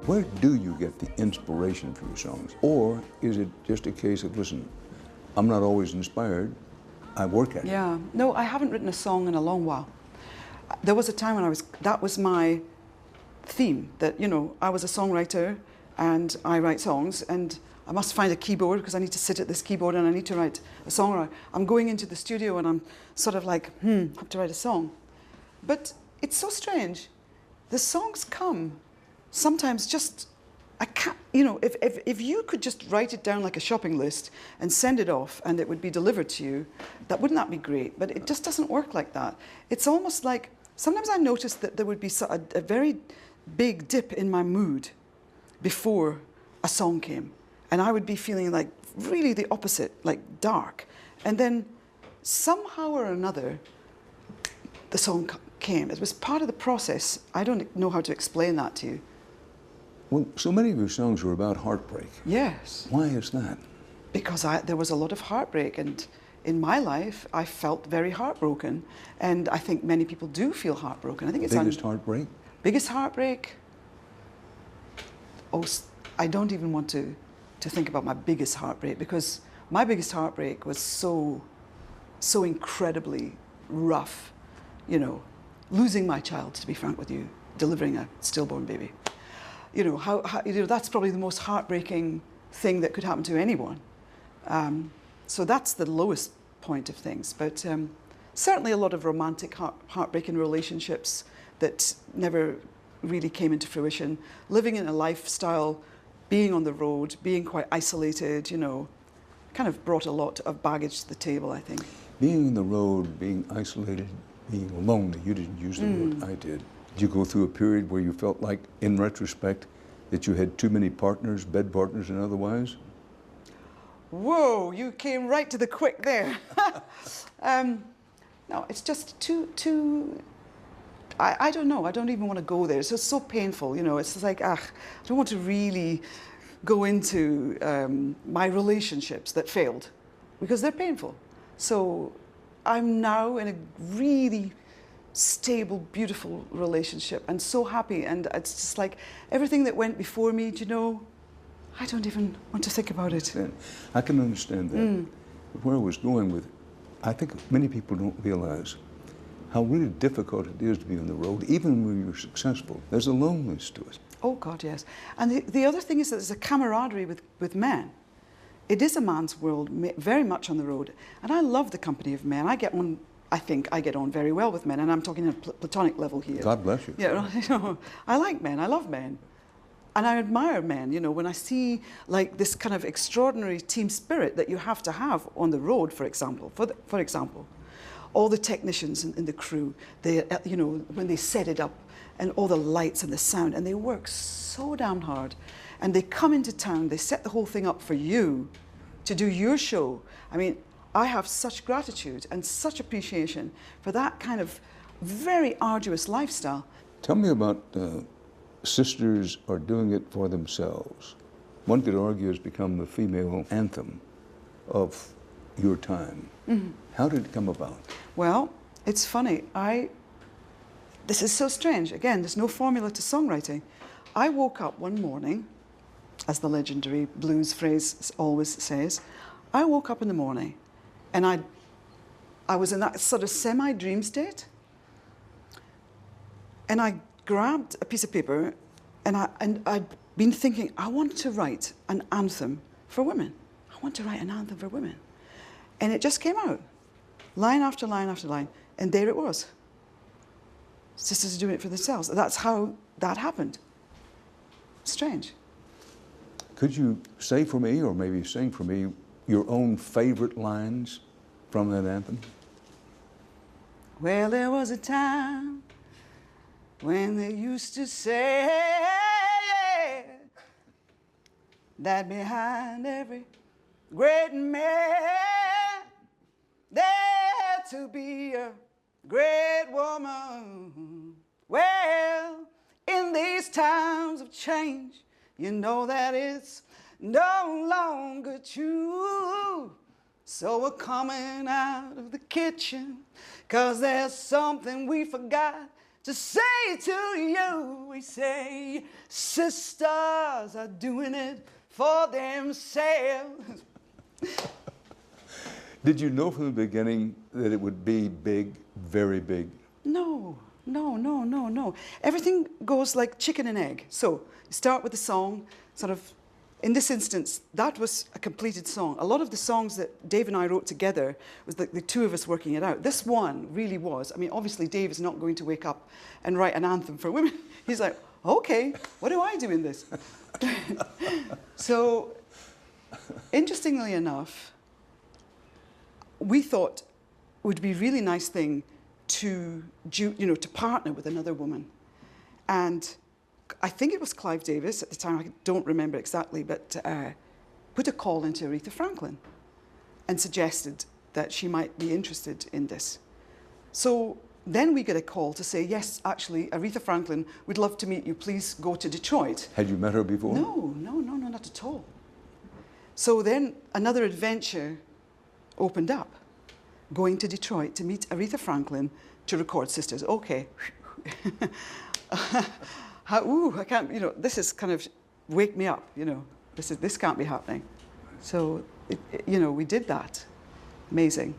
Where do you get the inspiration for your songs? Or is it just a case of, listen, I'm not always inspired, I work at it? Yeah, no, I haven't written a song in a long while. There was a time when that was my theme, that, you know, I was a songwriter and I write songs and I must find a keyboard because I need to sit at this keyboard and I need to write a song. Or I'm going into the studio and I'm sort of like, have to write a song. But it's so strange. The songs come sometimes just, I can't, you know, if you could just write it down like a shopping list and send it off and it would be delivered to you, wouldn't that be great? But it just doesn't work like that. It's almost like, sometimes I notice that there would be a very big dip in my mood before a song came. And I would be feeling like really the opposite, like dark. And then somehow or another, the song came. It was part of the process. I don't know how to explain that to you. Well, so many of your songs were about heartbreak. Yes. Why is that? Because there was a lot of heartbreak, and in my life, I felt very heartbroken. And I think many people do feel heartbroken. I think it's biggest heartbreak? Biggest heartbreak? Oh, I don't even want to think about my biggest heartbreak, because my biggest heartbreak was so incredibly rough. You know, losing my child, to be frank with you, delivering a stillborn baby. You know, you know, that's probably the most heartbreaking thing that could happen to anyone. So that's the lowest point of things. But certainly a lot of romantic heartbreaking relationships that never really came into fruition. Living in a lifestyle, being on the road, being quite isolated, you know, kind of brought a lot of baggage to the table, I think. Being on the road, being isolated, being lonely, you didn't use the word, I did. Did you go through a period where you felt like, in retrospect, that you had too many partners, bed partners and otherwise? Whoa, you came right to the quick there. No, it's just too I don't know, I don't even want to go there. It's just so painful, you know, it's just like, I don't want to really go into my relationships that failed, because they're painful. So I'm now in a really stable, beautiful relationship and so happy, and it's just like everything that went before me, do you know, I don't even want to think about it. I can understand that. But where I was going with it, I think many people don't realize how really difficult it is to be on the road, even when you're successful. There's a loneliness to it. Oh God, yes. And the other thing is that there's a camaraderie with men. It is a man's world, very much on the road. And I love the company of men. I think I get on very well with men, and I'm talking on a platonic level here. God bless you. Yeah, you know, I like men, I love men. And I admire men, you know, when I see like this kind of extraordinary team spirit that you have to have on the road, for example. For example, all the technicians in the crew, they, you know, when they set it up, and all the lights and the sound, and they work so damn hard. And they come into town, they set the whole thing up for you to do your show. I mean, I have such gratitude and such appreciation for that kind of very arduous lifestyle. Tell me about Sisters Are Doing It for Themselves. One could argue has become the female anthem of your time. How did it come about? Well, it's funny. This is so strange. Again, there's no formula to songwriting. I woke up one morning, as the legendary blues phrase always says, I woke up in the morning and I was in that sort of semi-dream state, and I grabbed a piece of paper and I'd been thinking, I want to write an anthem for women. I want to write an anthem for women. And it just came out, line after line after line, and there it was. Sisters Are Doing It for Themselves. That's how that happened. Strange. Could you say for me, or maybe sing for me, your own favorite lines from that anthem? Well, there was a time when they used to say that behind every great man there to be a great woman. Well, in these times of change, you know that it's no longer true. So we're coming out of the kitchen, 'cause there's something we forgot to say to you. We say, sisters are doing it for themselves. Did you know from the beginning that it would be big, very big? No. Everything goes like chicken and egg. So you start with the song, sort of, in this instance, that was a completed song. A lot of the songs that Dave and I wrote together was the two of us working it out. This one really was. I mean, obviously Dave is not going to wake up and write an anthem for women. He's like, okay, what do I do in this? So, interestingly enough, we thought it would be a really nice thing to partner with another woman. And I think it was Clive Davis at the time, I don't remember exactly, but put a call into Aretha Franklin and suggested that she might be interested in this. So then we get a call to say, yes, actually, Aretha Franklin would love to meet you. Please go to Detroit. Had you met her before? No, not at all. So then another adventure opened up, going to Detroit to meet Aretha Franklin to record Sisters. Okay. I can't, this is kind of wake me up, this can't be happening. So, we did that. Amazing.